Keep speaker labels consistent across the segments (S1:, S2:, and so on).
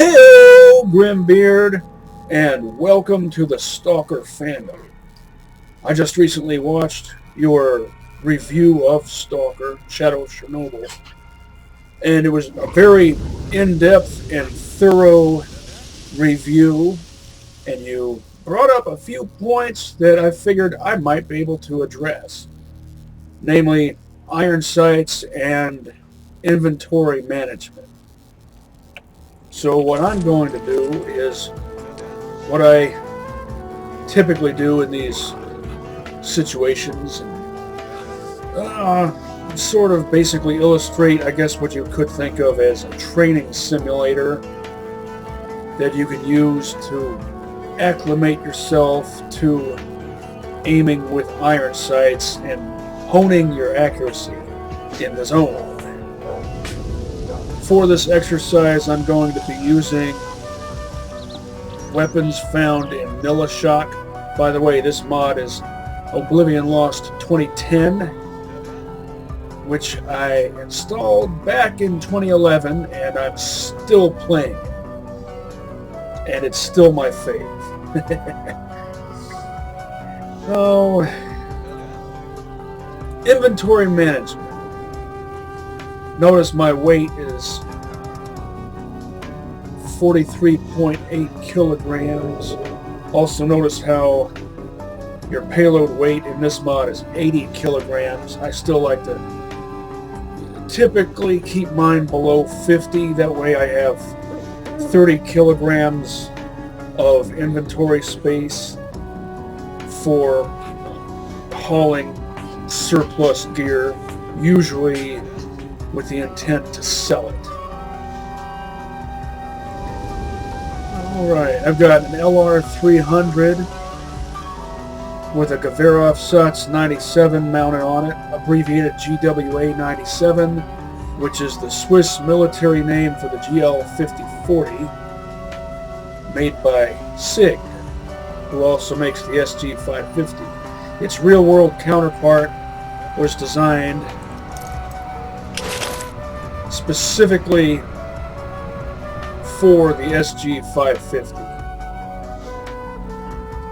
S1: Hello, Grimbeard, and welcome to the S.T.A.L.K.E.R fandom. I just recently watched your review of S.T.A.L.K.E.R, Shadow of Chernobyl, and it was a very in-depth and thorough review, and you brought up a few points that I figured I might be able to address, namely iron sights and inventory management. So what I'm going to do is what I typically do in these situations, and sort of basically illustrate, I guess, what you could think of as a training simulator that you can use to acclimate yourself to aiming with iron sights and honing your accuracy in the zone. For this exercise, I'm going to be using weapons found in Nilashok. By the way, this mod is Oblivion Lost 2010, which I installed back in 2011, and I'm still playing it. And it's still my fave. So, inventory management. Notice my weight is 43.8 kilograms. Also notice how your payload weight in this mod is 80 kilograms. I still like to typically keep mine below 50. That way I have 30 kilograms of inventory space for hauling surplus gear, usually with the intent to sell it. Alright, I've got an LR300 with a Gaverov SOTS 97 mounted on it, abbreviated GWA 97, which is the Swiss military name for the GL5040, made by SIG, who also makes the SG550. Its real-world counterpart was designed specifically for the SG550.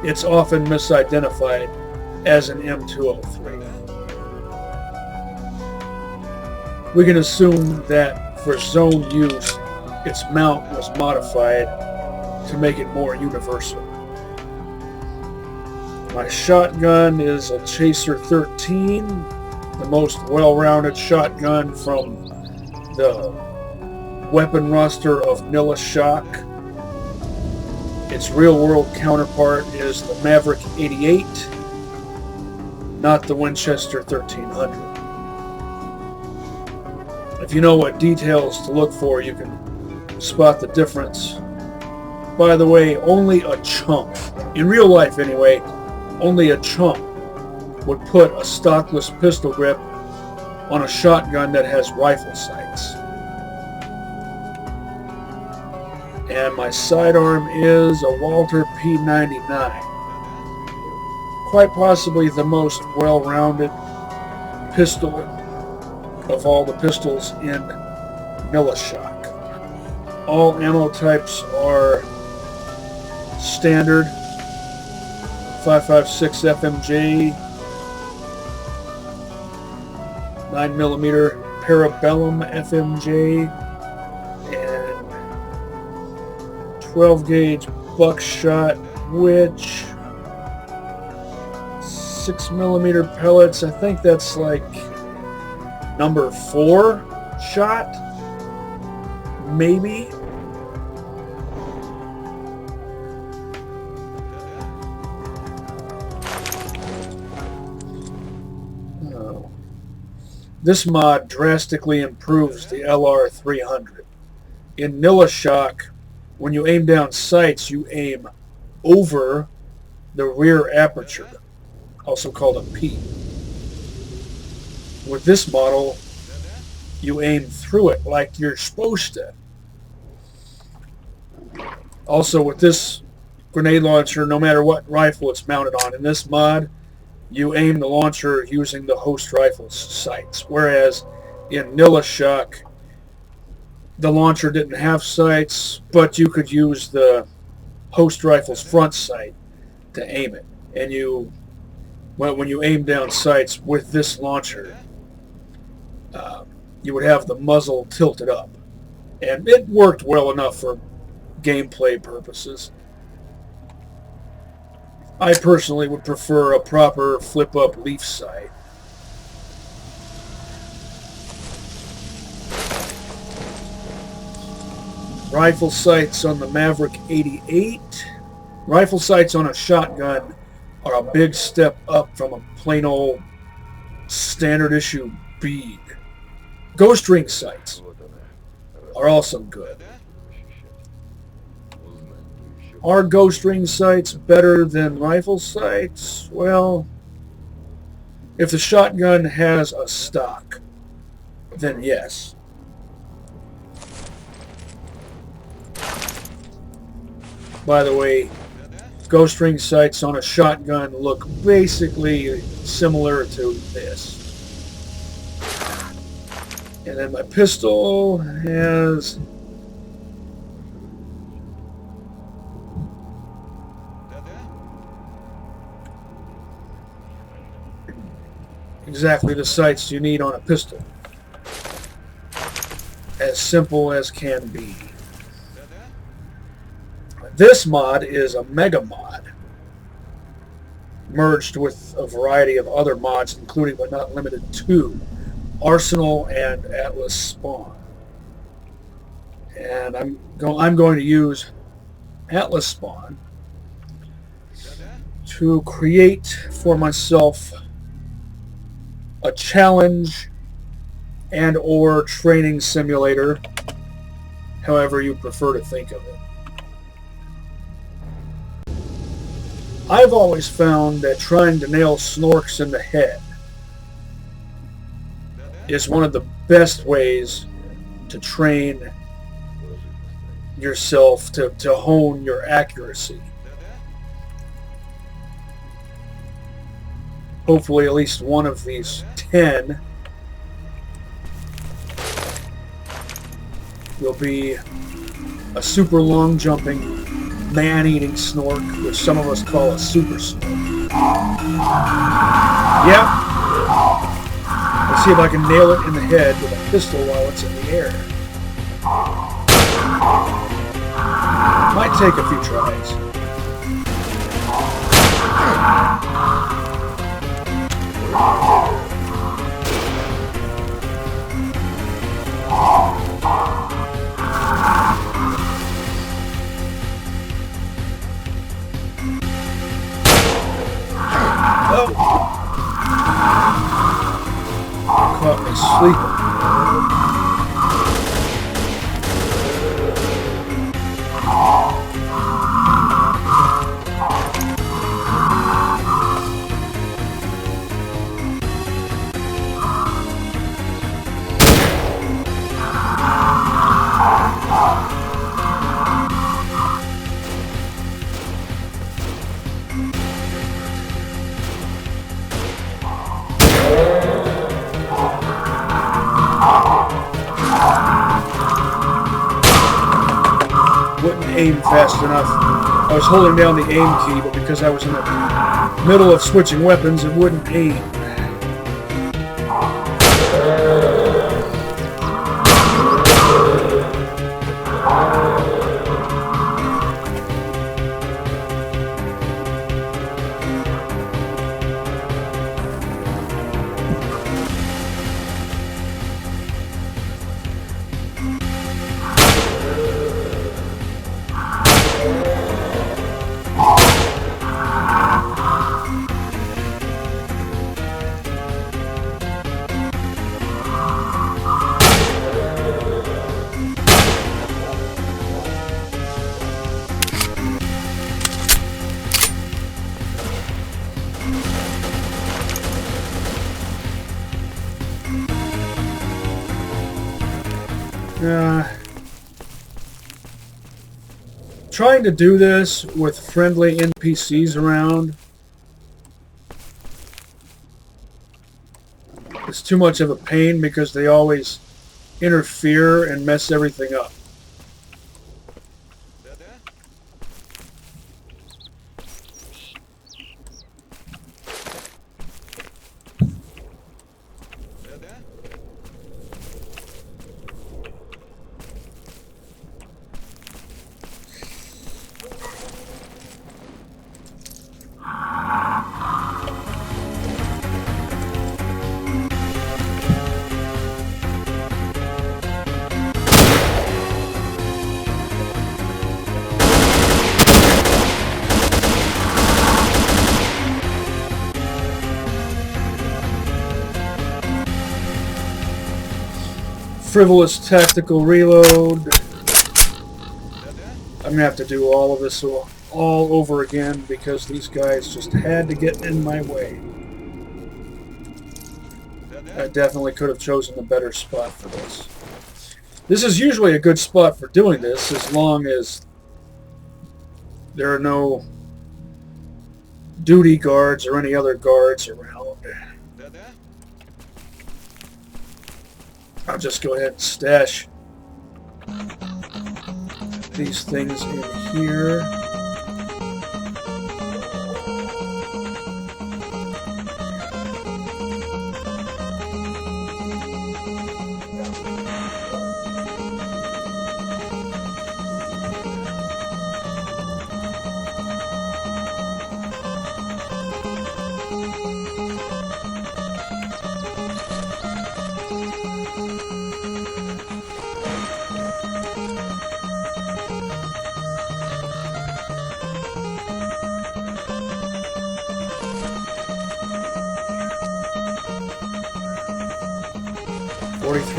S1: It's often misidentified as an M203. We can assume that for zone use, its mount was modified to make it more universal. My shotgun is a Chaser 13, the most well-rounded shotgun from the weapon roster of Nilashok. Its real-world counterpart is the Maverick 88, not the Winchester 1300. If you know what details to look for, you can spot the difference. By the way, only a chump, in real life anyway, only a chump would put a stockless pistol grip on a shotgun that has rifle sights. And my sidearm is a Walther P99. Quite possibly the most well-rounded pistol of all the pistols in Nilashok. All ammo types are standard 5.56 FMJ, 9mm Parabellum FMJ, and 12 gauge buckshot, which 6mm pellets. I think that's like number 4 shot, maybe. This mod drastically improves the LR300. In Nilashok, when you aim down sights, you aim over the rear aperture, also called a P. With this model, you aim through it like you're supposed to. Also, with this grenade launcher, no matter what rifle it's mounted on, in this mod, you aim the launcher using the host rifle's sights, whereas in Nilashok, the launcher didn't have sights, but you could use the host rifle's front sight to aim it. And when you aim down sights with this launcher, you would have the muzzle tilted up. And it worked well enough for gameplay purposes. I personally would prefer a proper flip-up leaf sight. Rifle sights on the Maverick 88. Rifle sights on a shotgun are a big step up from a plain old standard issue bead. Ghost ring sights are also good. Are ghost ring sights better than rifle sights? Well, if the shotgun has a stock, then yes. By the way, ghost ring sights on a shotgun look basically similar to this. And then my pistol has exactly the sights you need on a pistol. As simple as can be. This mod is a mega mod, merged with a variety of other mods, including but not limited to Arsenal and Atlas Spawn. And I'm going to use Atlas Spawn to create for myself a challenge and or training simulator, however you prefer to think of it. I've always found that trying to nail snorks in the head is one of the best ways to train yourself to hone your accuracy. Hopefully at least one of these 10 will be a super long jumping, man-eating snork, which some of us call a super snork. Yep. Let's see if I can nail it in the head with a pistol while it's in the air. Might take a few tries. Oh. Caught me sleeping. Aim fast enough. I was holding down the aim key, but because I was in the middle of switching weapons, it wouldn't aim. Trying to do this with friendly NPCs around is too much of a pain because they always interfere and mess everything up. Frivolous tactical reload. I'm gonna have to do all of this all over again because these guys just had to get in my way. I definitely could have chosen a better spot for this. This is usually a good spot for doing this as long as there are no duty guards or any other guards around. I'll just go ahead and stash these things in here.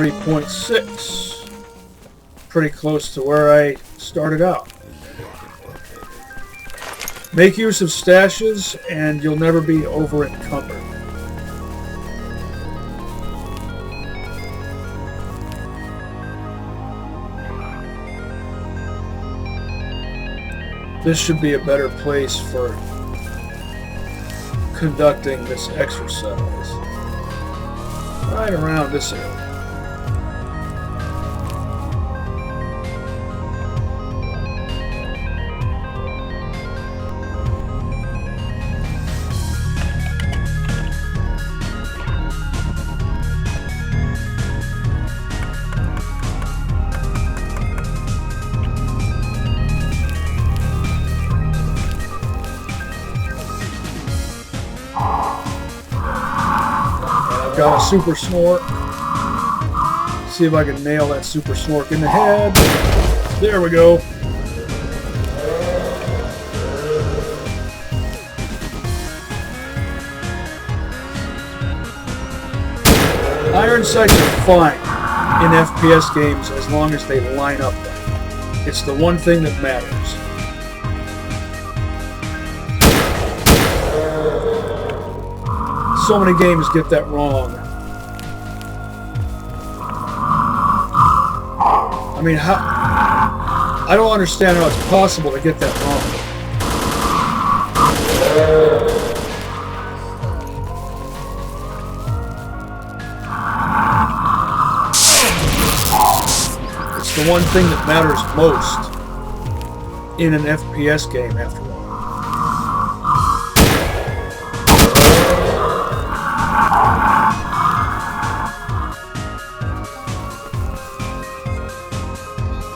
S1: .6, pretty close to where I started out. Make use of stashes and you'll never be over encumbered. This should be a better place for conducting this exercise. Right around this area. Got a super snork. See if I can nail that super snork in the head. There we go. Iron sights are fine in FPS games as long as they line up right. It's the one thing that matters. So many games get that wrong. I mean, I don't understand how it's possible to get that wrong. It's the one thing that matters most in an FPS game, after all.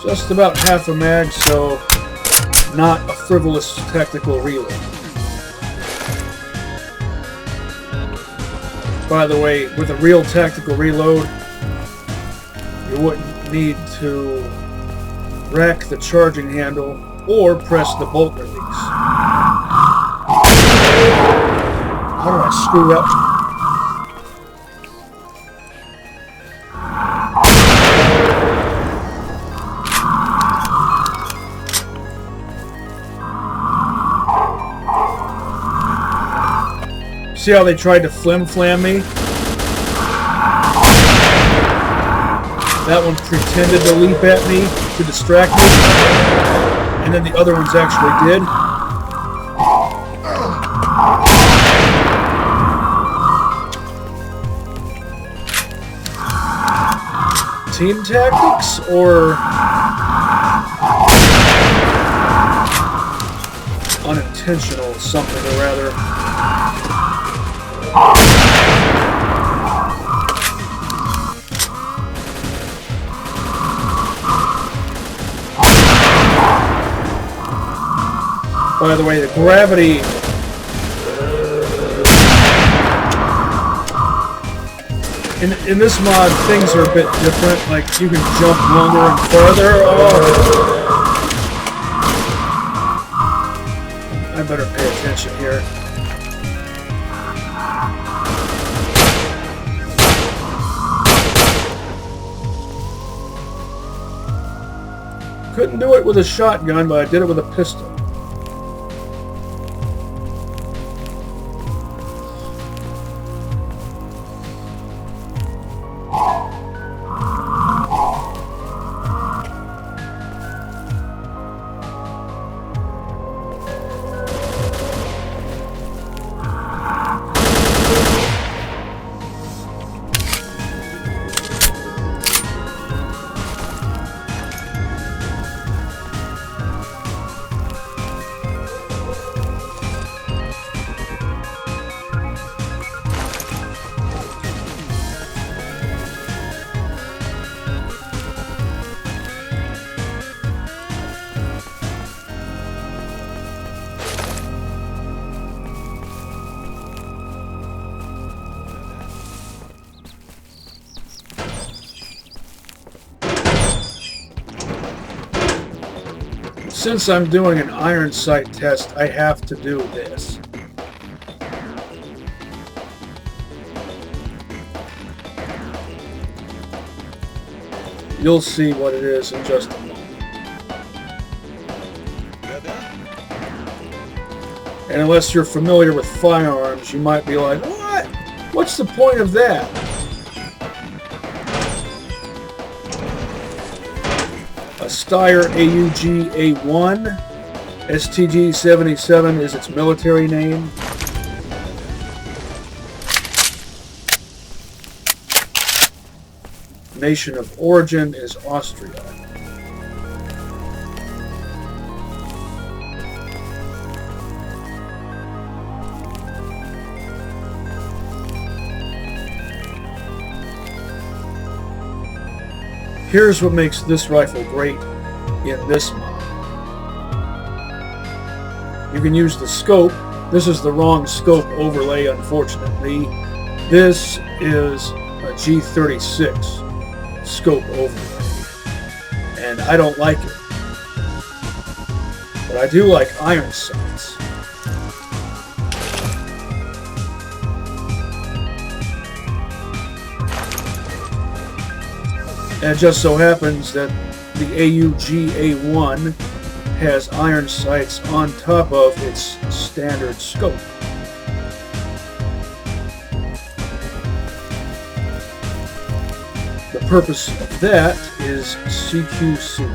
S1: Just about half a mag, so not a frivolous tactical reload. By the way, with a real tactical reload, you wouldn't need to rack the charging handle or press the bolt release. How did I screw up? See how they tried to flim-flam me? That one pretended to leap at me to distract me, and then the other ones actually did. team tactics or unintentional something or rather. By the way, the gravity in this mod, things are a bit different. Like, you can jump longer and further. Oh. I better pay attention here. Couldn't do it with a shotgun, but I did it with a pistol. Since I'm doing an iron sight test, I have to do this. You'll see what it is in just a moment. And unless you're familiar with firearms, you might be like, what? What's the point of that? A S.T.A.L.K.E.R AUG-A1, STG-77 is its military name. Nation of origin is Austria. Here's what makes this rifle great in this mod. You can use the scope. This is the wrong scope overlay, unfortunately. This is a G36 scope overlay, and I don't like it. But I do like iron sights. And it just so happens that the AUG-A1 has iron sights on top of its standard scope. The purpose of that is CQC.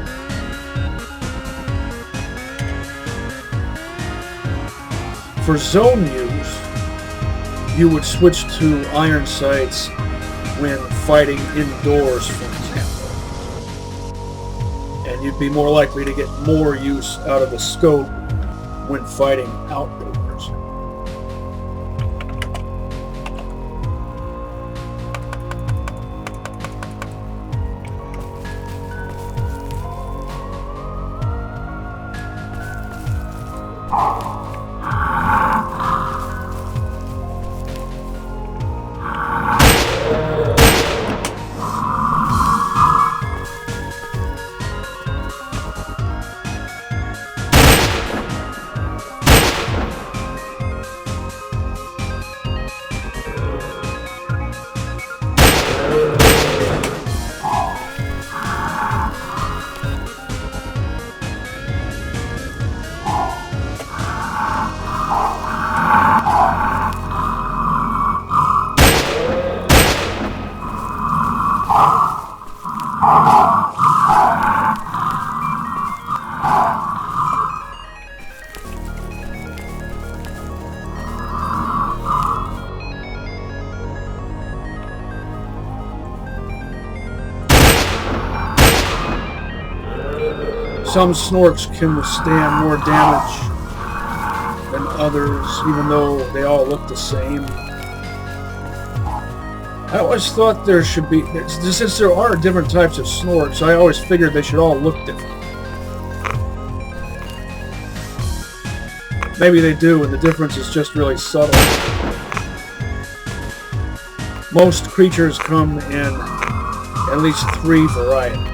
S1: For zone use, you would switch to iron sights when fighting indoors, for example. And you'd be more likely to get more use out of the scope when fighting outdoors. Some snorks can withstand more damage than others, even though they all look the same. I always thought there should be, since there are different types of snorks, I always figured they should all look different. Maybe they do, and the difference is just really subtle. Most creatures come in at least 3 varieties.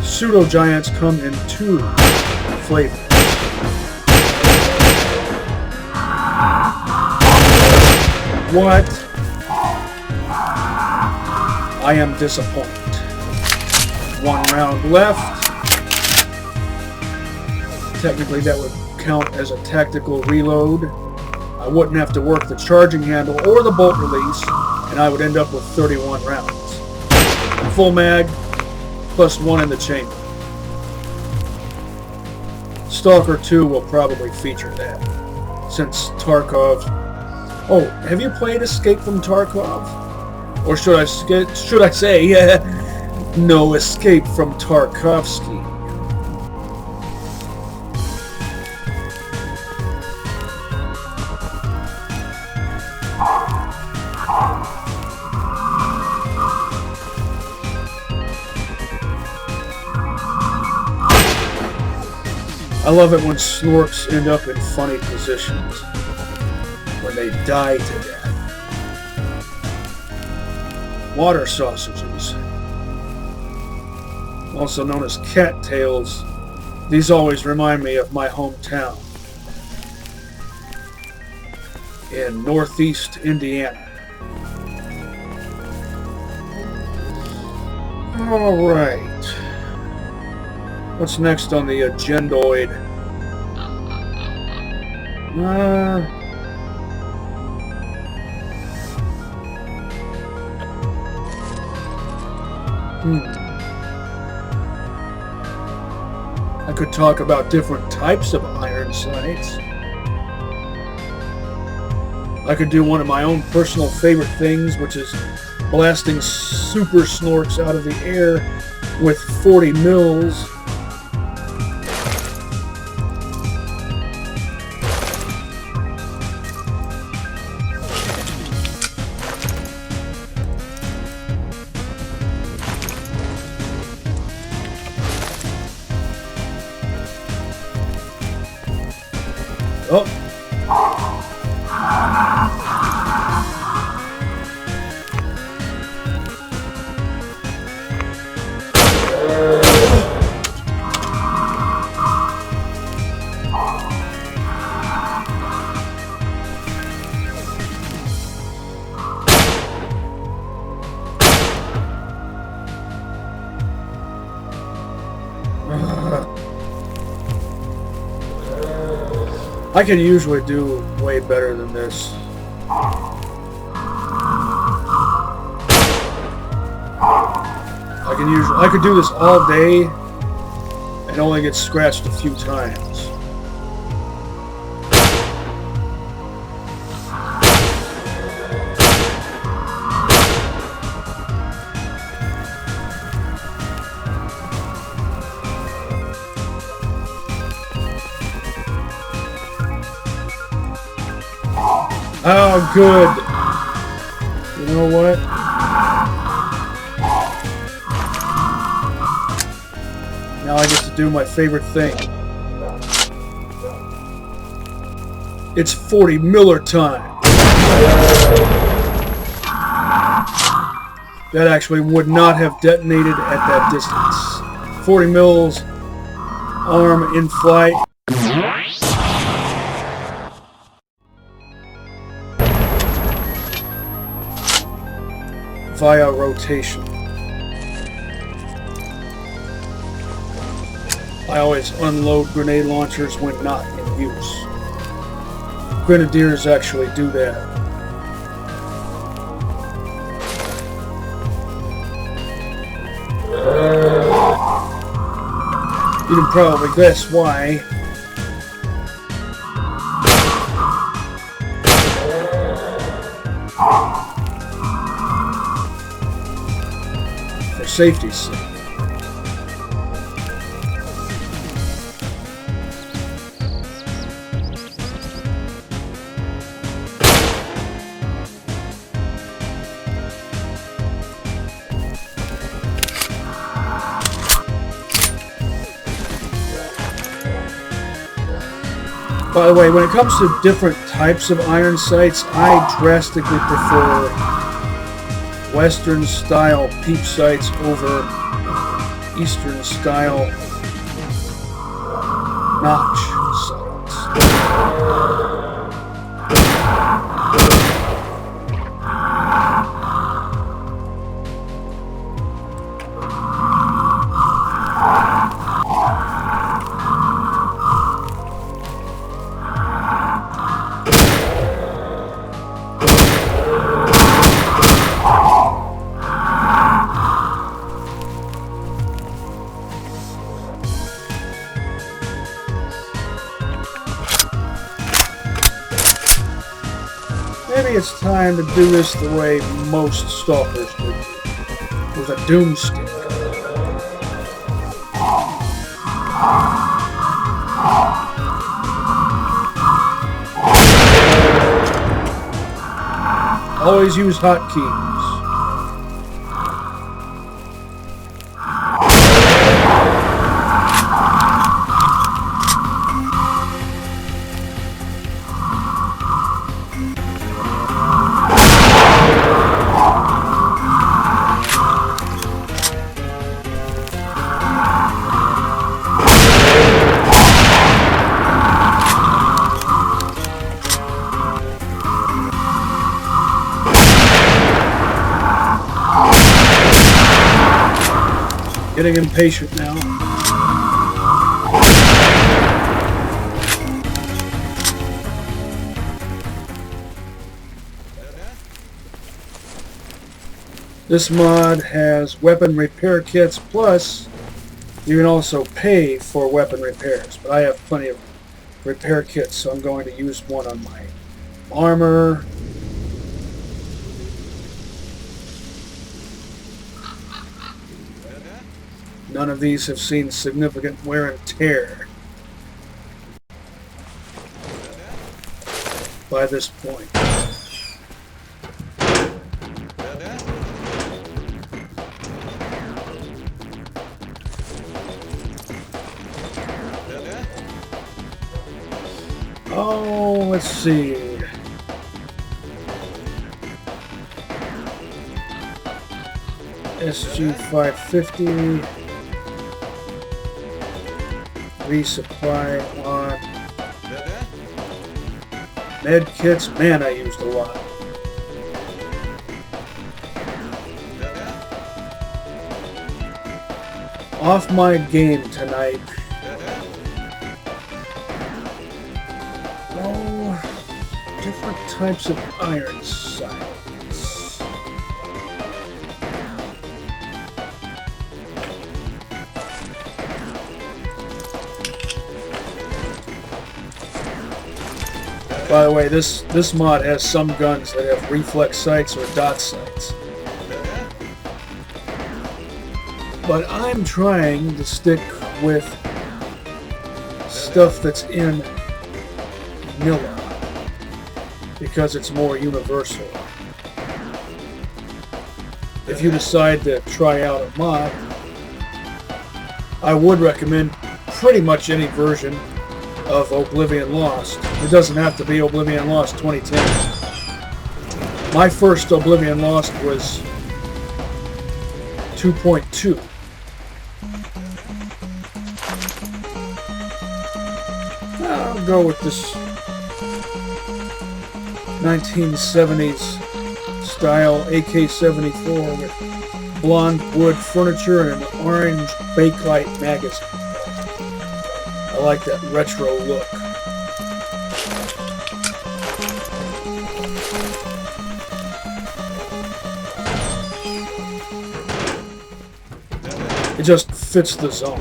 S1: Pseudo-giants come in 2 flavors. What? I am disappointed. 1 round left. Technically that would count as a tactical reload. I wouldn't have to work the charging handle or the bolt release, and I would end up with 31 rounds. Full mag, plus 1 in the chamber. Stalker 2 will probably feature that, since Tarkov... Oh, have you played Escape from Tarkov? Or should I say, no escape from Tarkovsky? I love it when snorks end up in funny positions, when they die to death. Water sausages, also known as cattails. These always remind me of my hometown in northeast Indiana. All right. What's next on the agendoid? I could talk about different types of iron sights. I could do one of my own personal favorite things, which is blasting super snorks out of the air with 40 mils. Oh. I can usually do way better than this. I could do this all day and only get scratched a few times. Oh, good. You know what? Now I get to do my favorite thing. It's 40 Miller time. That actually would not have detonated at that distance. 40 mils, arm in flight. Via rotation. I always unload grenade launchers when not in use. Grenadiers actually do that. You can probably guess why. For safety's sake. By the way, when it comes to different types of iron sights, I drastically prefer Western style peep sights over Eastern style notch sights. Maybe it's time to do this the way most stalkers do, with a doomstick. Always use hotkeys. Getting impatient now. This mod has weapon repair kits, plus you can also pay for weapon repairs. But I have plenty of repair kits, so I'm going to use one on my armor. None of these have seen significant wear and tear by this point. Oh, let's see. SG-550. Resupply on med kits. Man, I used a lot. Off my game tonight. Oh, different types of iron sights. By the way, this mod has some guns that have reflex sights or dot sights. But I'm trying to stick with stuff that's in vanilla because it's more universal. If you decide to try out a mod, I would recommend pretty much any version of Oblivion Lost. It doesn't have to be Oblivion Lost 2010. My first Oblivion Lost was 2.2. I'll go with this 1970s style AK-74 with blonde wood furniture and an orange bakelite magazine. I like that retro look. It just fits the zone.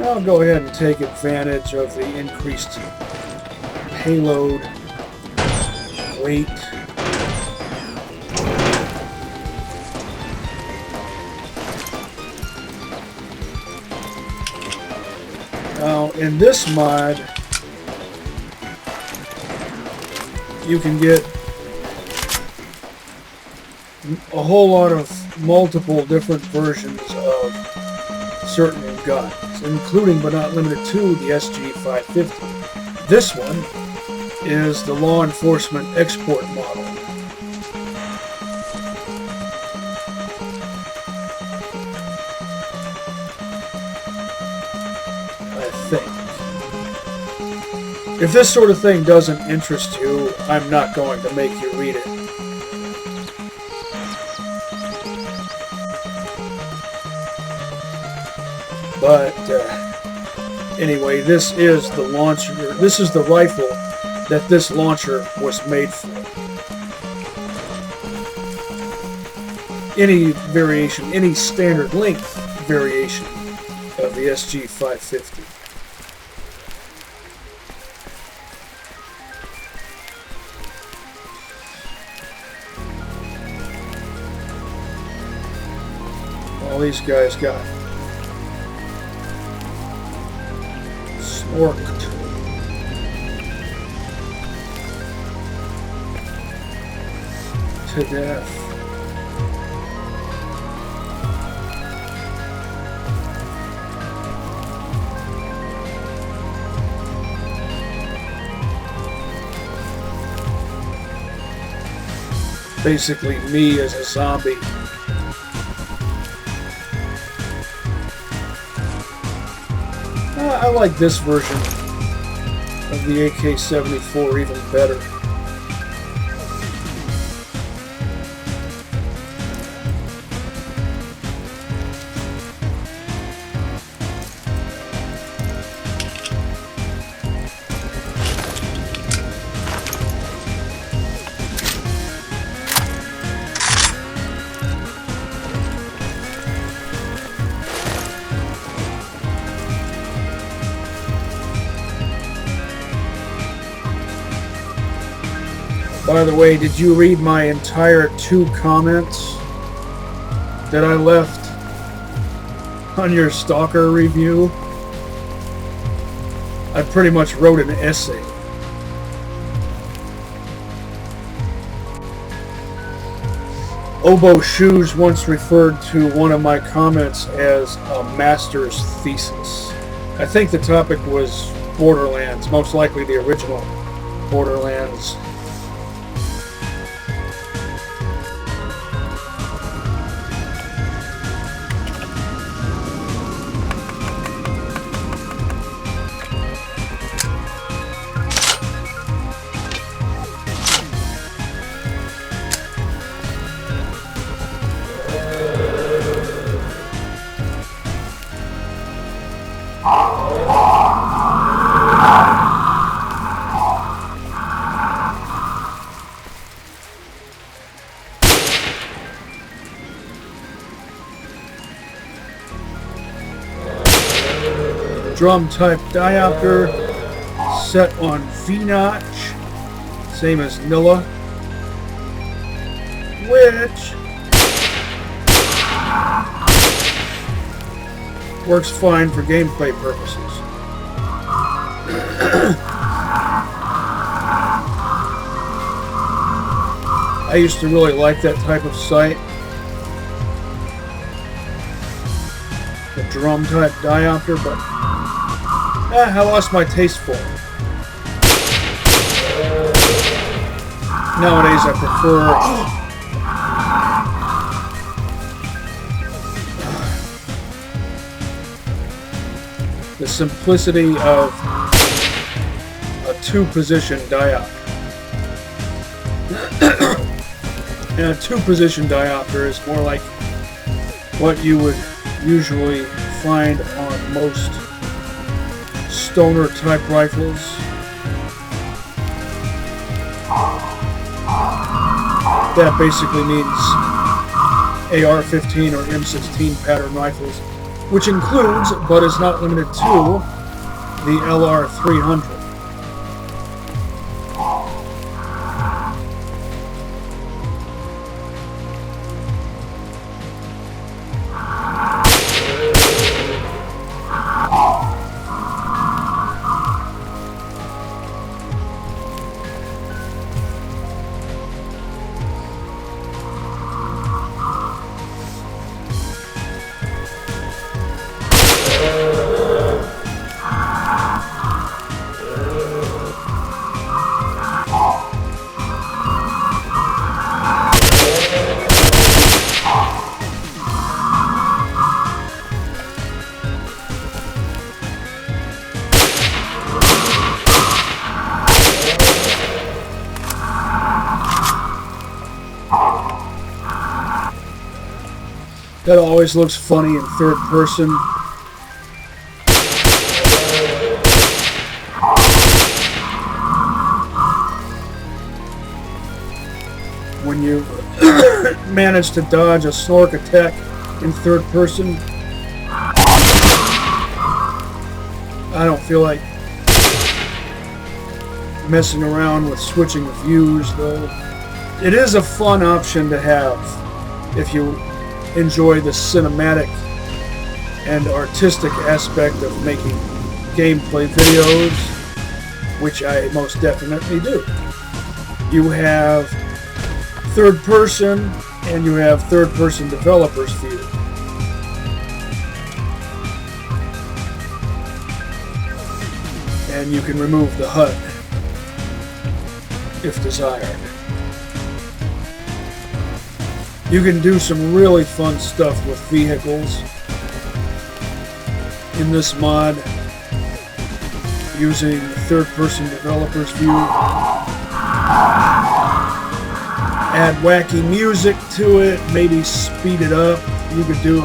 S1: I'll go ahead and take advantage of the increased payload weight. Now, in this mod, you can get a whole lot of multiple different versions of certain guns, including but not limited to the SG-550. This one is the law enforcement export model. I think. If this sort of thing doesn't interest you, I'm not going to make you read it. But anyway, this is the launcher. This is the rifle that this launcher was made for. Any variation, any standard length variation of the SG-550. All these guys got snorked. To death. Basically me as a zombie. I like this version of the AK-74 even better. By the way, did you read my entire 2 comments that I left on your S.T.A.L.K.E.R review? I pretty much wrote an essay. Oboe Shoes once referred to one of my comments as a master's thesis. I think the topic was Borderlands, most likely the original Borderlands. Drum type diopter set on V-notch, same as Nilla, which works fine for gameplay purposes. I used to really like that type of sight. The drum type diopter, but I lost my taste for it. Nowadays I prefer the simplicity of a 2-position diopter. And a 2-position diopter is more like what you would usually find on most stoner type rifles. That basically means AR-15 or M16 pattern rifles which includes, but is not limited to, the LR300. That always looks funny in third person. When you manage to dodge a snork attack in third person. I don't feel like messing around with switching views, though. It is a fun option to have if you enjoy the cinematic and artistic aspect of making gameplay videos, which I most definitely do. You have third person and you have third person developers view. And you can remove the HUD if desired. You can do some really fun stuff with vehicles in this mod using third-person developer's view. Add wacky music to it, maybe speed it up. You could do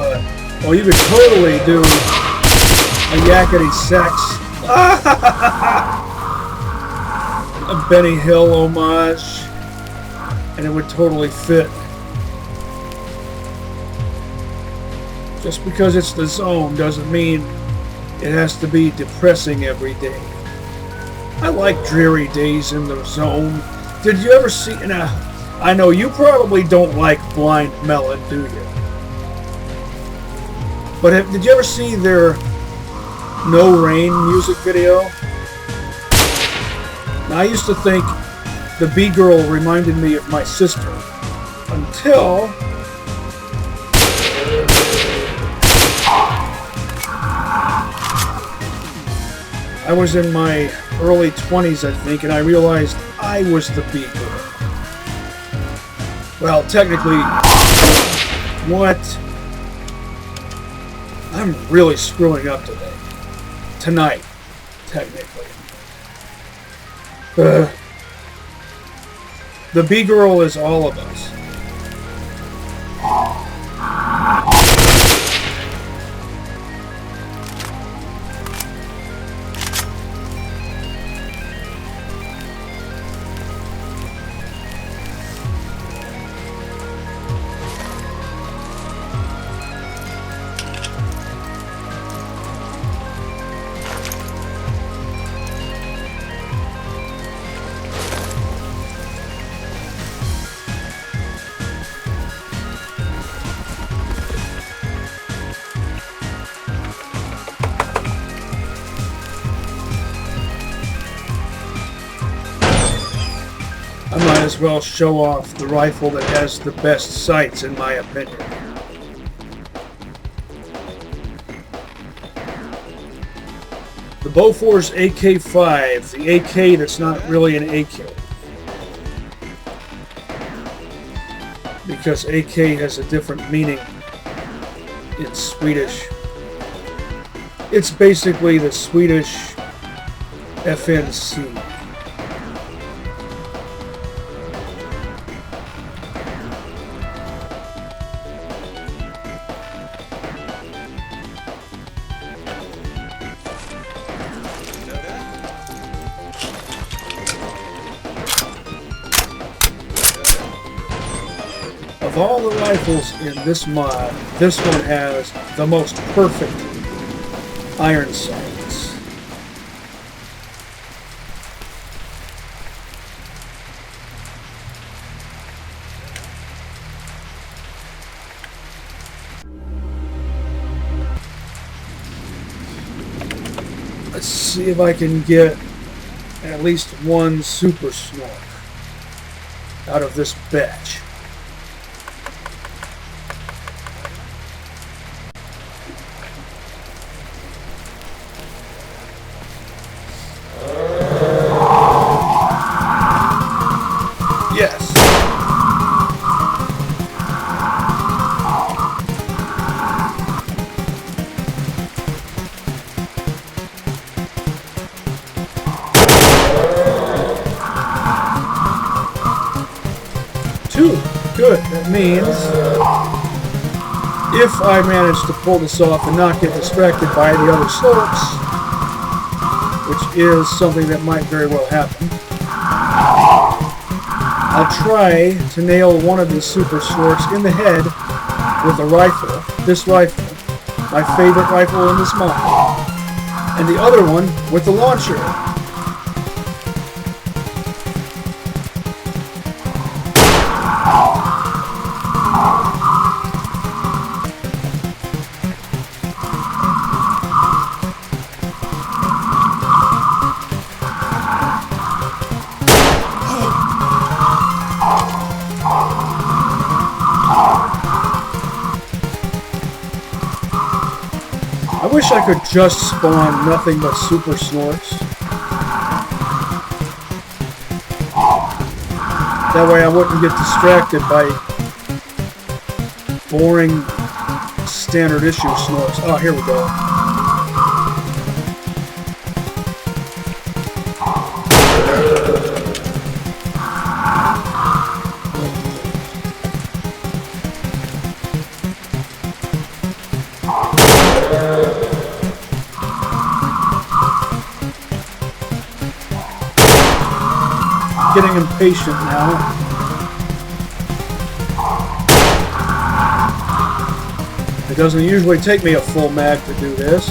S1: you could totally do a yakety sax, a Benny Hill homage, and it would totally fit. Just because it's the zone doesn't mean it has to be depressing every day. I like dreary days in the zone. Did you ever see... Now, I know you probably don't like Blind Melon, do you? But did you ever see their No Rain music video? Now, I used to think the B-girl reminded me of my sister. Until... I was in my early 20s, I think, and I realized I was the B-girl. Well, technically, what? I'm really screwing up today. Tonight, technically. The B-girl is all of us. I might as well show off the rifle that has the best sights, in my opinion. The Bofors AK-5, the AK that's not really an AK. Because AK has a different meaning in Swedish. It's basically the Swedish FNC. Of of all the rifles in this mod, this one has the most perfect iron sights. Let's see if I can get at least one super snort out of this batch. Yes. Two. Good. That means if I manage to pull this off and not get distracted by the other slopes, which is something that might very well happen, I'll try to nail one of these super snorts in the head with a rifle. This rifle, my favorite rifle in this mod. And the other one with the launcher. I wish I could just spawn nothing but super snorts. That way I wouldn't get distracted by boring standard issue snorts. Oh, here we go. Getting impatient now. It doesn't usually take me a full mag to do this.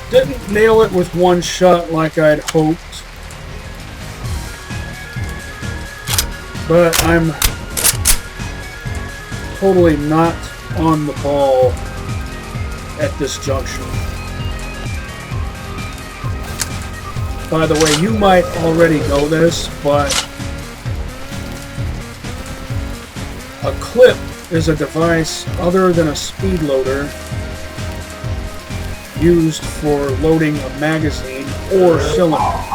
S1: Didn't nail it with one shot like I'd hoped. But I'm totally not on the ball at this juncture. By the way, you might already know this, but a clip is a device other than a speed loader used for loading a magazine or cylinder.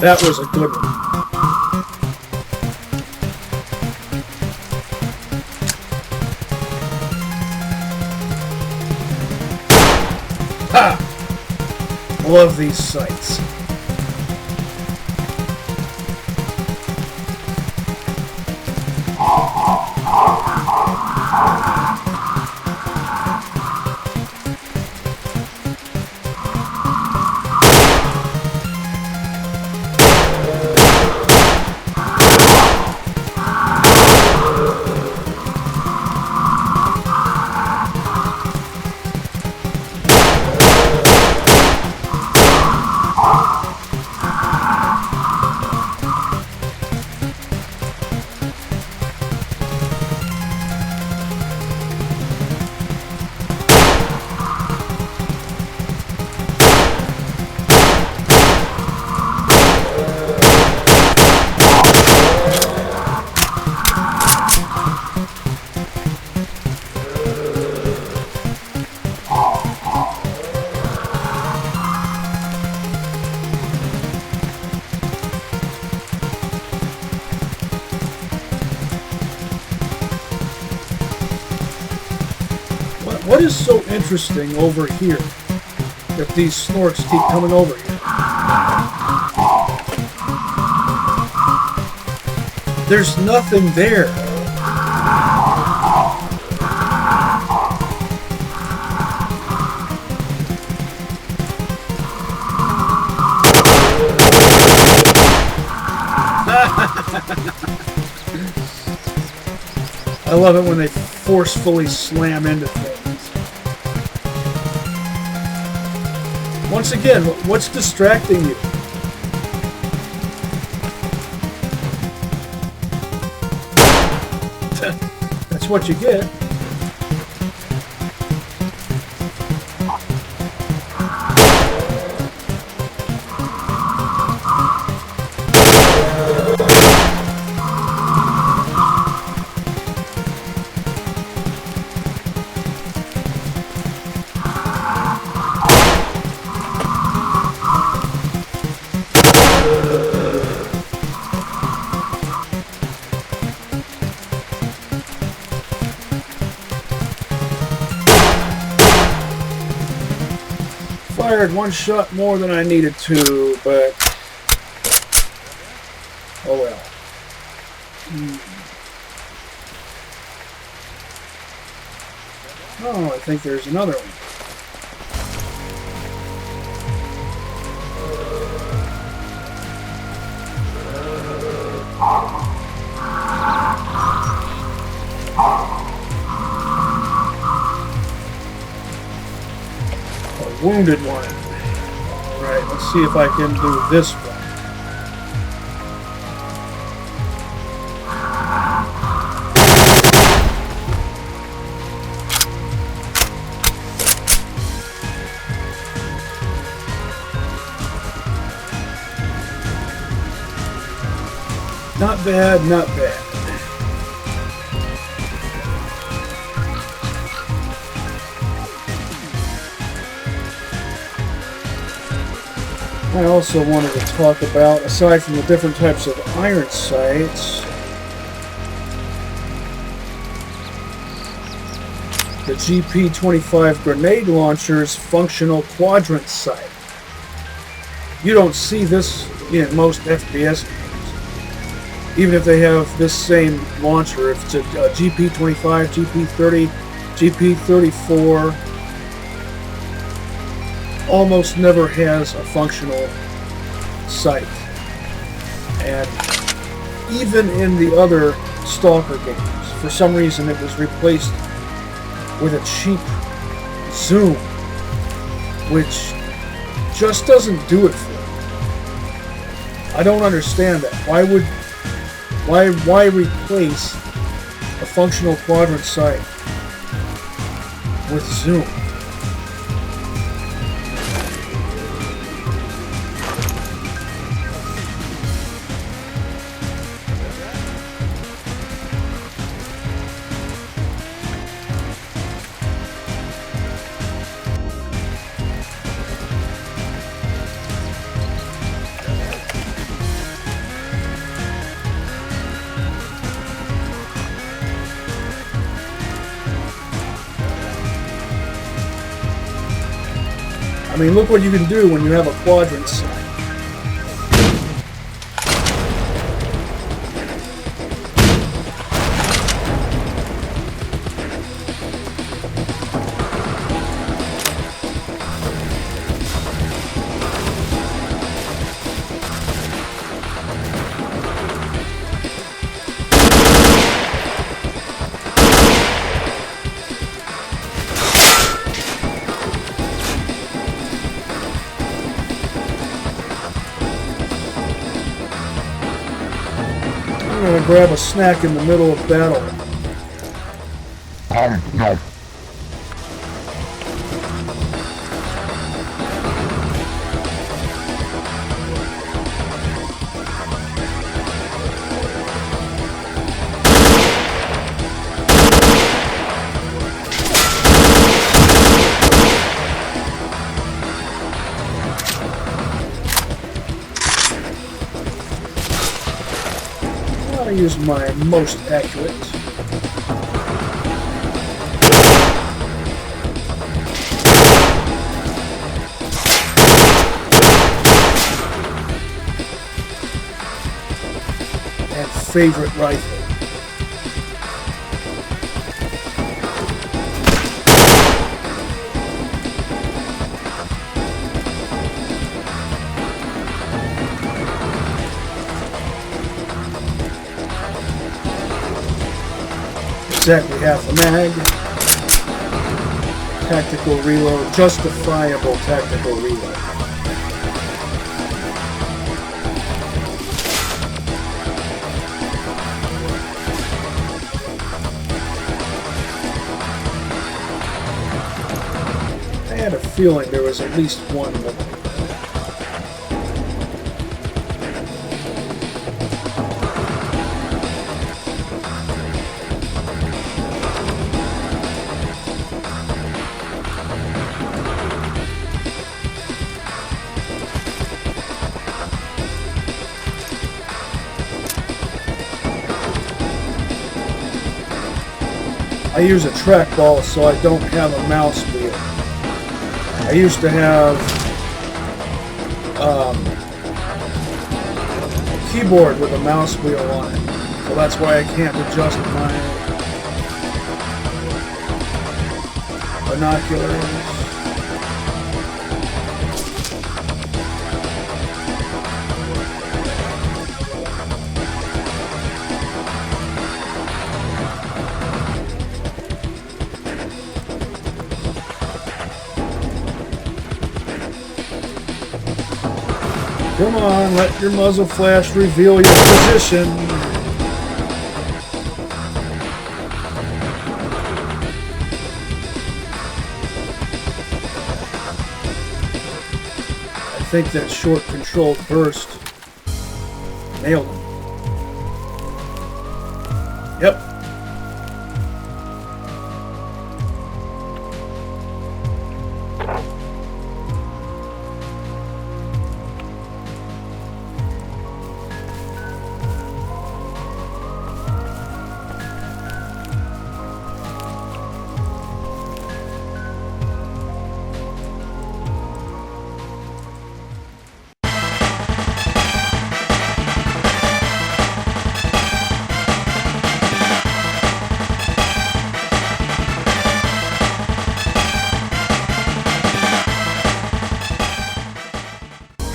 S1: That was a good one. Ha! Love these sights. interesting over here if these snorks keep coming over here. There's nothing there. I love it when they forcefully slam into things. Once again, what's distracting you? That's what you get. Fired one shot more than I needed to, but oh well. Oh, I think there's another one. Wounded one. Right, let's see if I can do this one. Not bad, not bad. I also wanted to talk about, aside from the different types of iron sights, the GP25 grenade launcher's functional quadrant sight. You don't see this in most FPS games. Even if they have this same launcher, if it's a GP25, GP30, GP34, almost never has a functional sight. And even in the other S.T.A.L.K.E.R games, for some reason it was replaced with a cheap zoom, which just doesn't do it for me. I don't understand that. Why replace a functional quadrant sight with zoom? I mean, look what you can do when you have a quadrant sight. I'm going to grab a snack in the middle of battle.
S2: No.
S1: I'll use my most accurate. favorite rifle? Exactly half a mag. Tactical reload. Justifiable tactical reload. I had a feeling there was at least one more. I use a trackball, so I don't have a mouse wheel. I used to have a keyboard with a mouse wheel on it, so that's why I can't adjust my binoculars. Come on, let your muzzle flash reveal your position. I think that short controlled burst nailed him. Yep.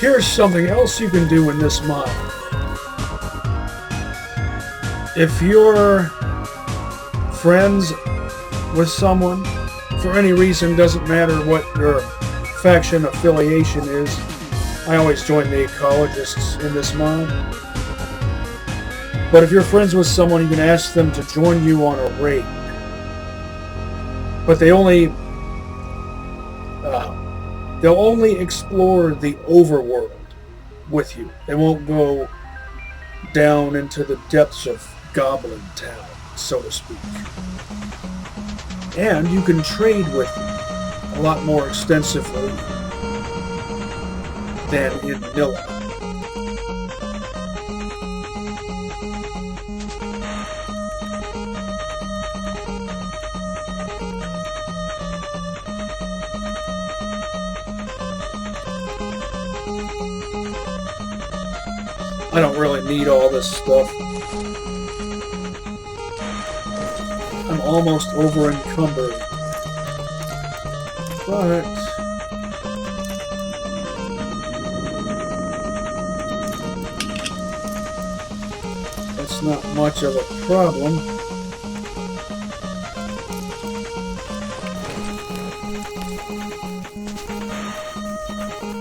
S1: Here's something else you can do in this mod. If you're friends with someone, for any reason, doesn't matter what your faction affiliation is, I always join the ecologists in this mod. But if you're friends with someone, you can ask them to join you on a raid. But they'll only explore the overworld with you. They won't go down into the depths of Goblin Town, so to speak. And you can trade with them a lot more extensively than in Nilla. I don't really need all this stuff. I'm almost over encumbered. But that's not much of a problem.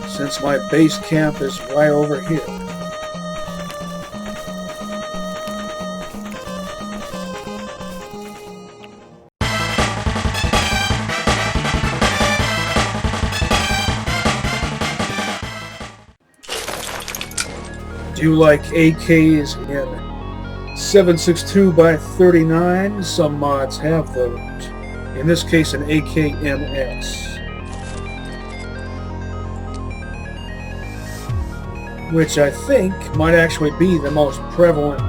S1: Since my base camp is right over here. Do you like AKs in 7.62x39? Some mods have those. In this case, an AKMS. Which I think might actually be the most prevalent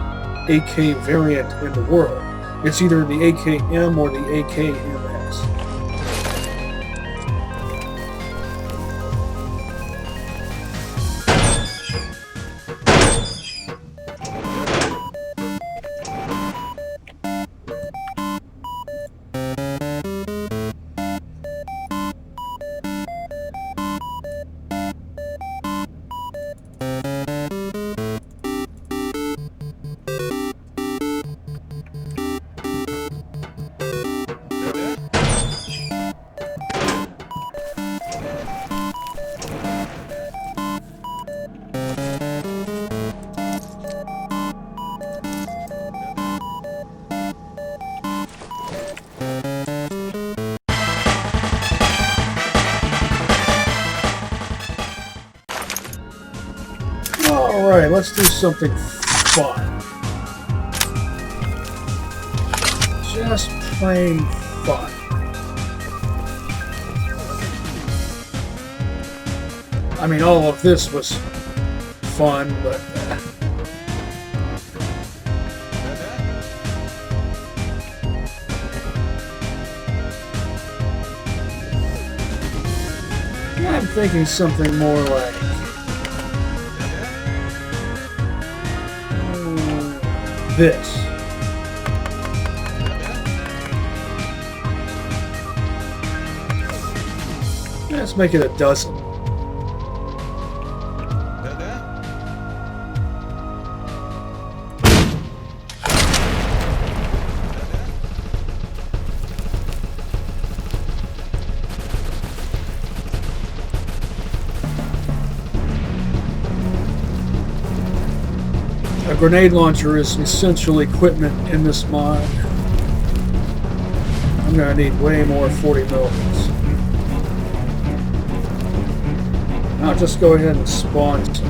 S1: AK variant in the world. It's either the AKM or the AKMS. Alright, let's do something fun. Just plain fun. I mean, all of this was fun, but... I'm thinking something more like... this. Let's make it a dozen. A grenade launcher is essential equipment in this mod. I'm gonna need way more 40 millimeters. I'll just go ahead and spawn some.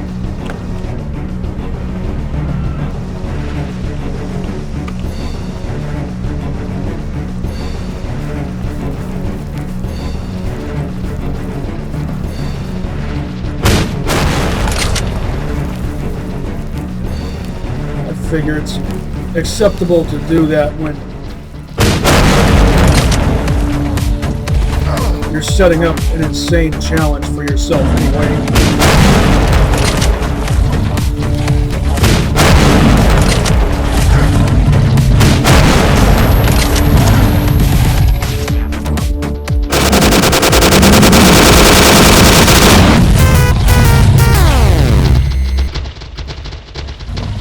S1: I figure it's acceptable to do that when you're setting up an insane challenge for yourself anyway.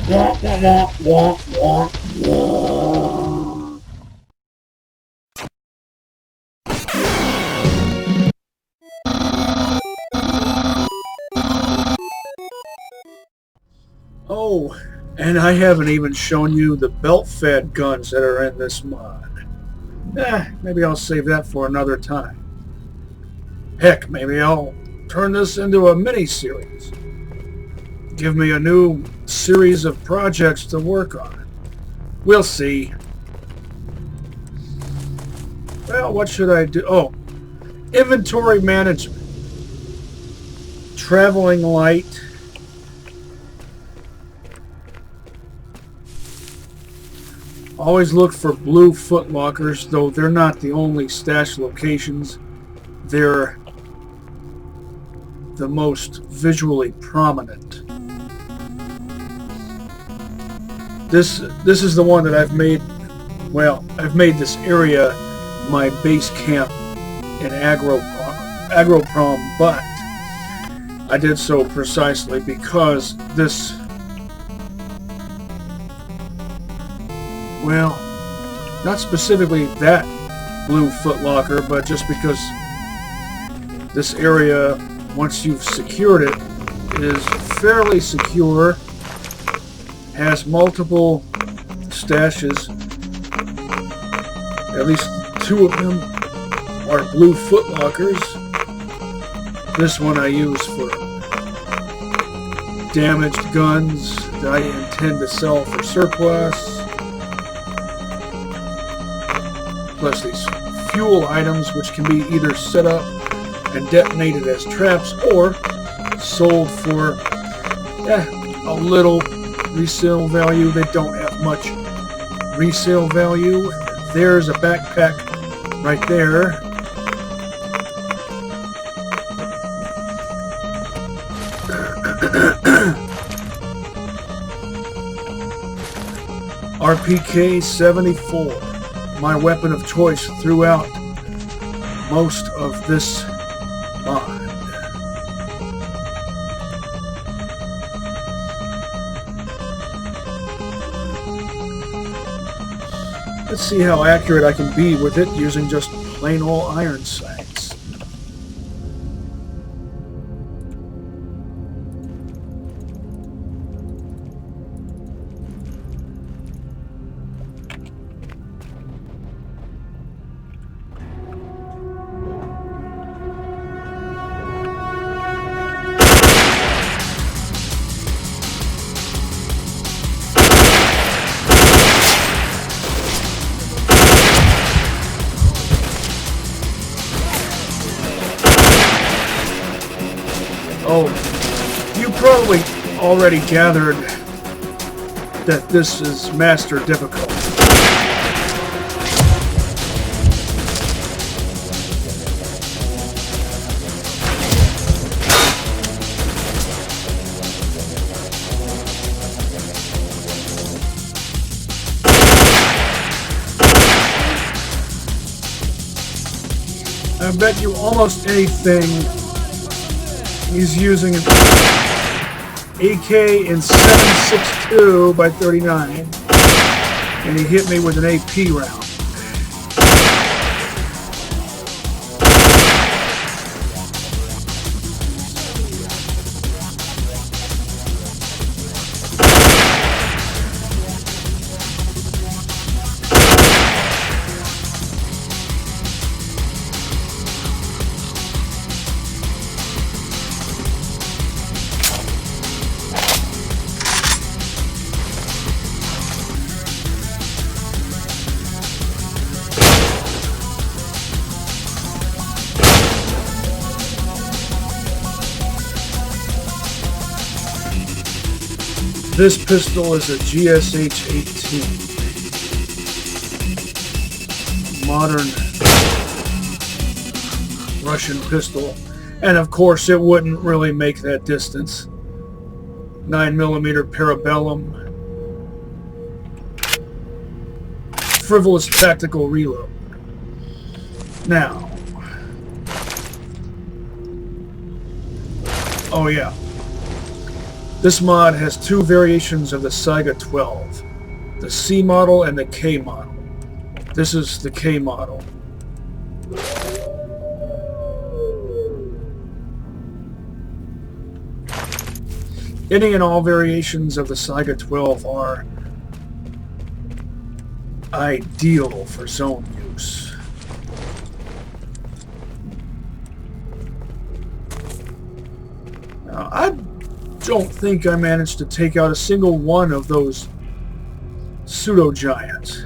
S1: Wah, wah, wah, wah, wah. Oh, and I haven't even shown you the belt-fed guns that are in this mod. Maybe I'll save that for another time. Heck, maybe I'll turn this into a mini-series. Give me a new series of projects to work on. We'll see. Well, what should I do? Oh, inventory management. Traveling light. Always look for blue footlockers, though they're not the only stash locations. They're the most visually prominent. This is the one that I've made. Well, I've made this area my base camp in Agroprom, but I did so precisely because this, well, not specifically that blue footlocker, but just because this area, once you've secured it, is fairly secure, has multiple stashes. At least 2 of them are blue footlockers. This one I use for damaged guns that I intend to sell for surplus. Plus these fuel items, which can be either set up and detonated as traps or sold for a little resale value. They don't have much resale value. There's a backpack right there. RPK 74, my weapon of choice throughout most of this mod. Let's see how accurate I can be with it using just plain old iron sights. Oh, you probably already gathered that this is master difficult. I bet you almost anything he's using an AK in 7.62 by 39, and he hit me with an AP round. This pistol is a GSH-18, modern Russian pistol, and of course it wouldn't really make that distance. 9mm parabellum, frivolous tactical reload. Now, oh yeah. This mod has two variations of the S.T.A.L.K.E.R, the C model and the K model. This is the K model. Any and all variations of the S.T.A.L.K.E.R are ideal for zone use. Now, I don't think I managed to take out a single one of those pseudo-giants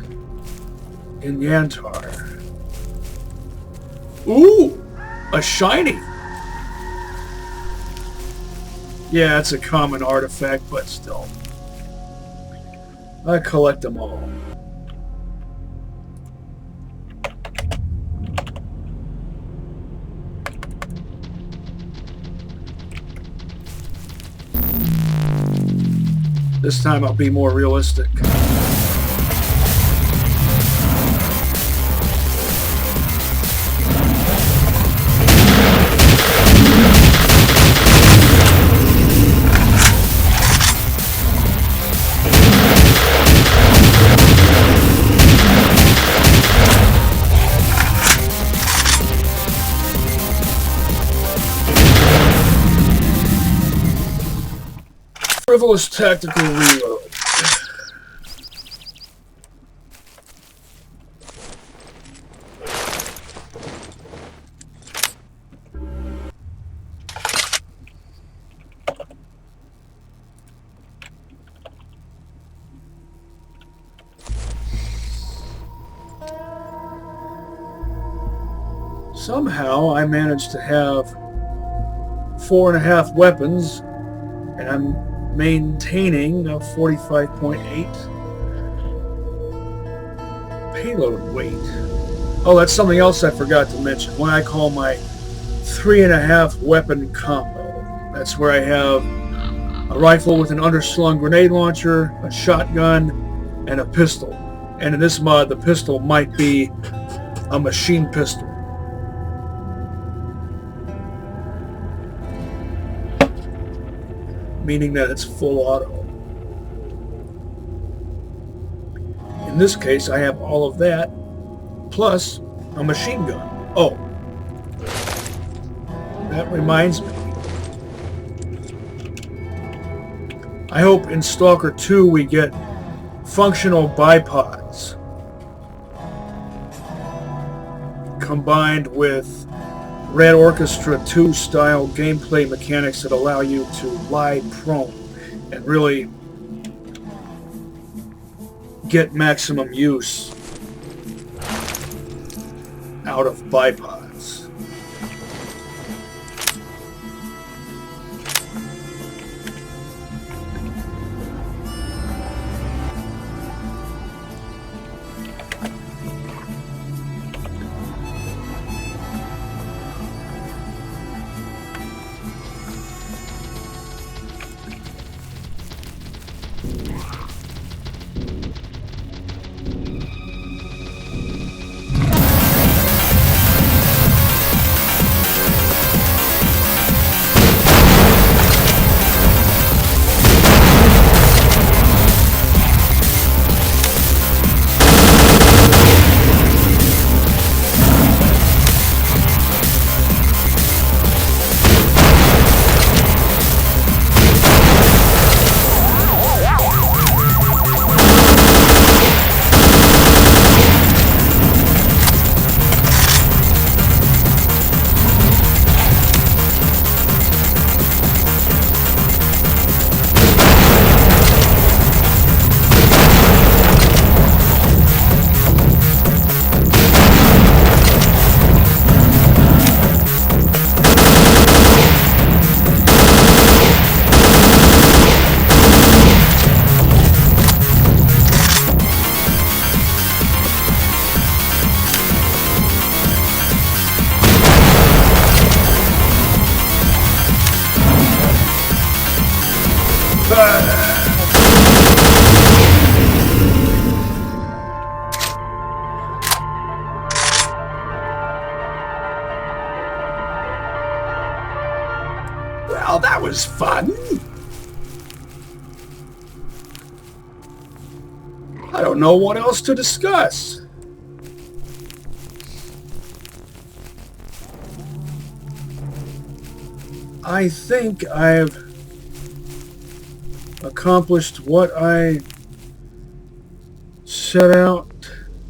S1: in Yantar. Ooh! A shiny! Yeah, it's a common artifact, but still. I collect them all. This time I'll be more realistic. Frivolous tactical reload. Somehow I managed to have 4.5 weapons, and I'm maintaining a 45.8 payload weight. Oh, that's something else I forgot to mention. When I call my 3.5 weapon combo, that's where I have a rifle with an underslung grenade launcher, a shotgun, and a pistol. And in this mod, the pistol might be a machine pistol. Meaning that it's full auto. In this case, I have all of that, plus a machine gun. Oh, that reminds me. I hope in Stalker 2 we get functional bipods combined with Red Orchestra 2 style gameplay mechanics that allow you to lie prone and really get maximum use out of bipods. Well, that was fun. I don't know what else to discuss. I think I've accomplished what I set out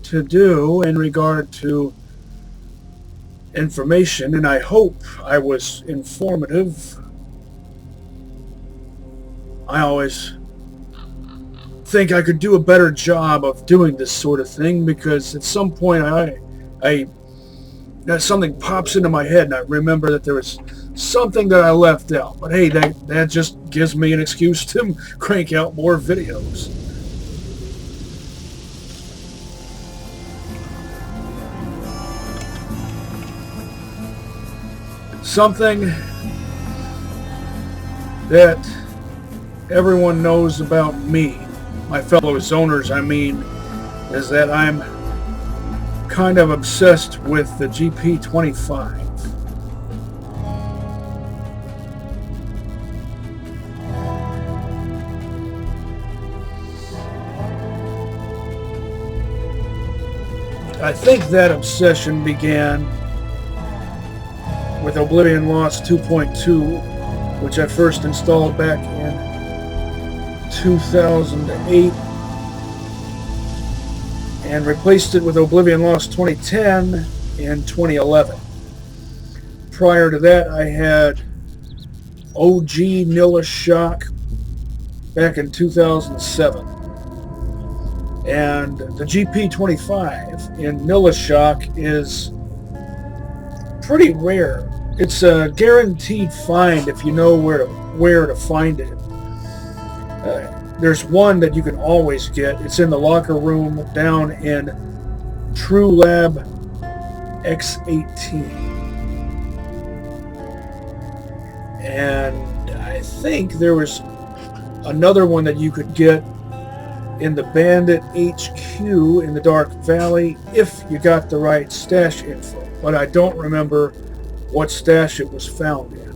S1: to do in regard to information, and I hope I was informative. I always think I could do a better job of doing this sort of thing, because at some point something pops into my head and I remember that there was something that I left out. But hey, that just gives me an excuse to crank out more videos. Something that everyone knows about me, my fellow zoners, I mean, is that I'm kind of obsessed with the GP25. I think that obsession began with Oblivion Lost 2.2, which I first installed back in 2008 and replaced it with Oblivion Lost 2010 in 2011. Prior to that, I had OG Nilla Shock back in 2007. And the GP25 in Nilla Shock is pretty rare. It's a guaranteed find if you know where to find it. There's one that you can always get. It's in the locker room down in True Lab X18. And I think there was another one that you could get in the Bandit HQ in the Dark Valley if you got the right stash info. But I don't remember what stash it was found in.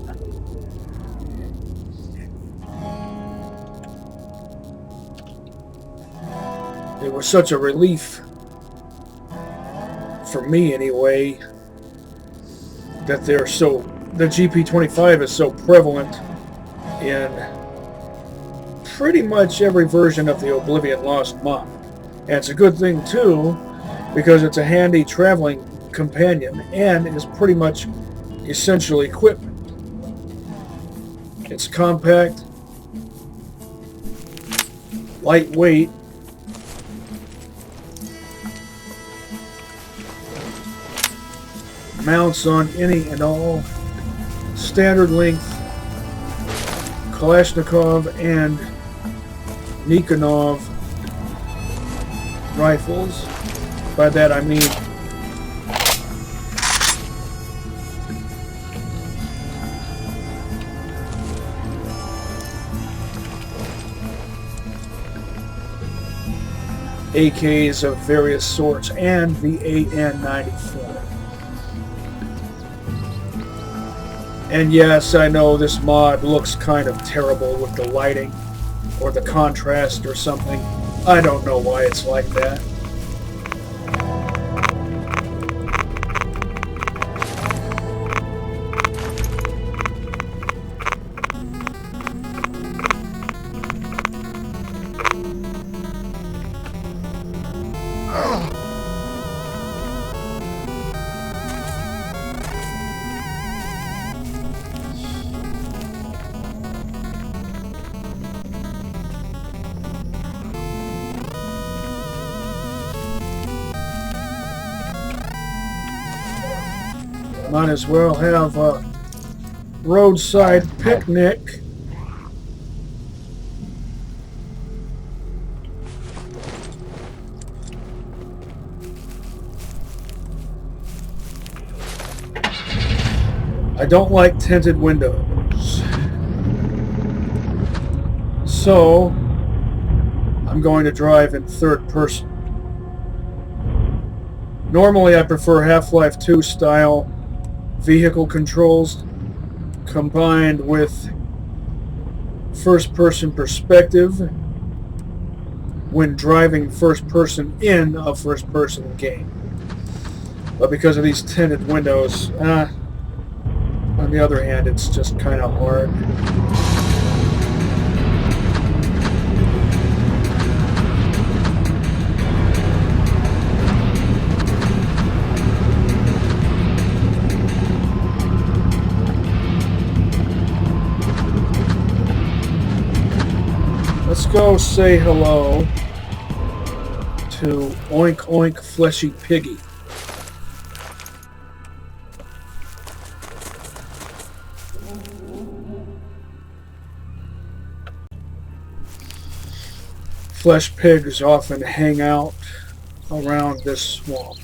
S1: It was such a relief, for me anyway, that the GP25 is so prevalent in pretty much every version of the Oblivion Lost mod. And it's a good thing too, because it's a handy traveling companion and is pretty much essential equipment. It's compact, lightweight, mounts on any and all standard length Kalashnikov and Nikonov rifles. By that I mean AKs of various sorts and the AN-94. And yes, I know this mod looks kind of terrible with the lighting or the contrast or something. I don't know why it's like that. Might as well have a roadside picnic. I don't like tinted windows, so I'm going to drive in third person. Normally I prefer Half-Life 2 style vehicle controls, combined with first-person perspective when driving first-person in a first-person game. But because of these tinted windows, on the other hand, it's just kind of hard. Let's go say hello to Oink Oink Fleshy Piggy. Flesh pigs often hang out around this swamp.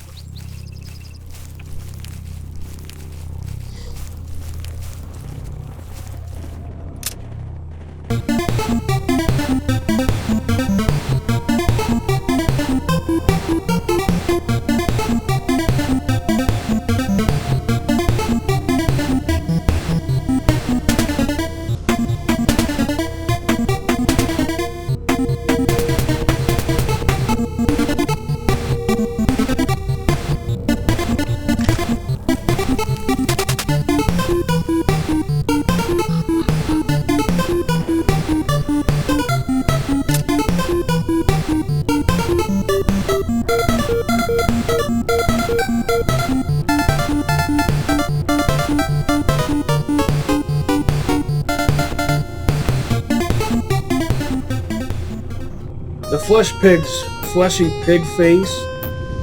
S1: The Flesh Pig's fleshy pig face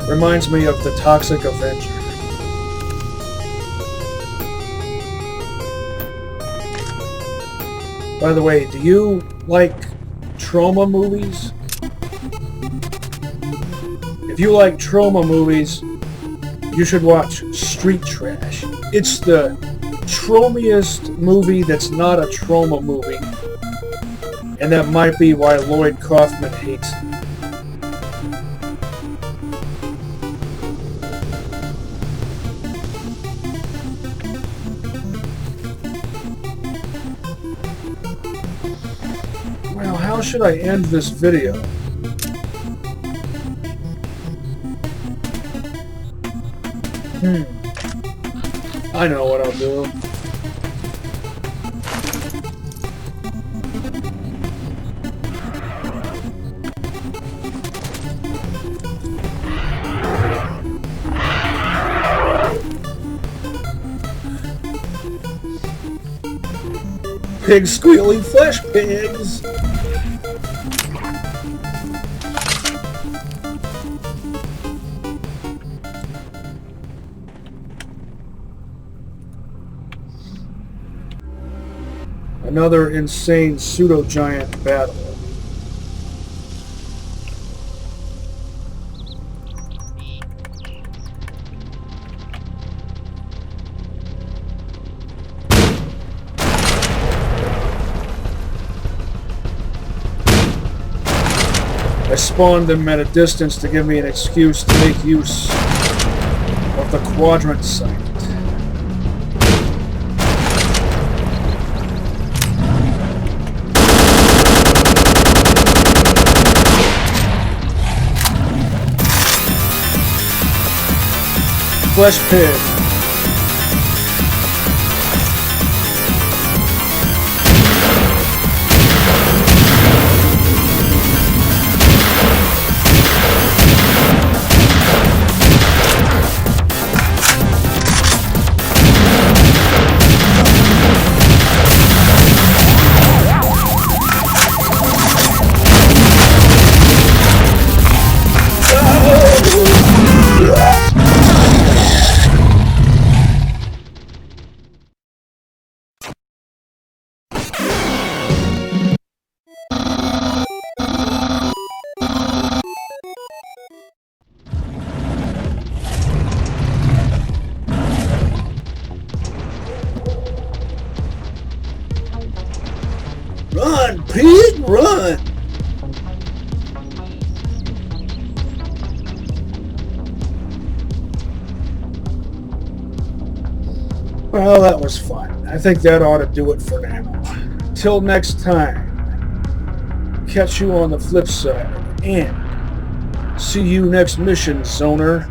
S1: reminds me of the Toxic Avenger. By the way, do you like trauma movies? If you like trauma movies, you should watch Street Trash. It's the traumiest movie that's not a trauma movie. And that might be why Lloyd Kaufman hates it. Well, how should I end this video? I know what I'll do. Pig squealy flesh pigs! Another insane pseudo-giant battle. I spawned them at a distance to give me an excuse to make use of the quadrant sight. Flesh pig. Run, pig, run! Well, that was fun. I think that ought to do it for now. Till next time, catch you on the flip side, and see you next mission, Zoner.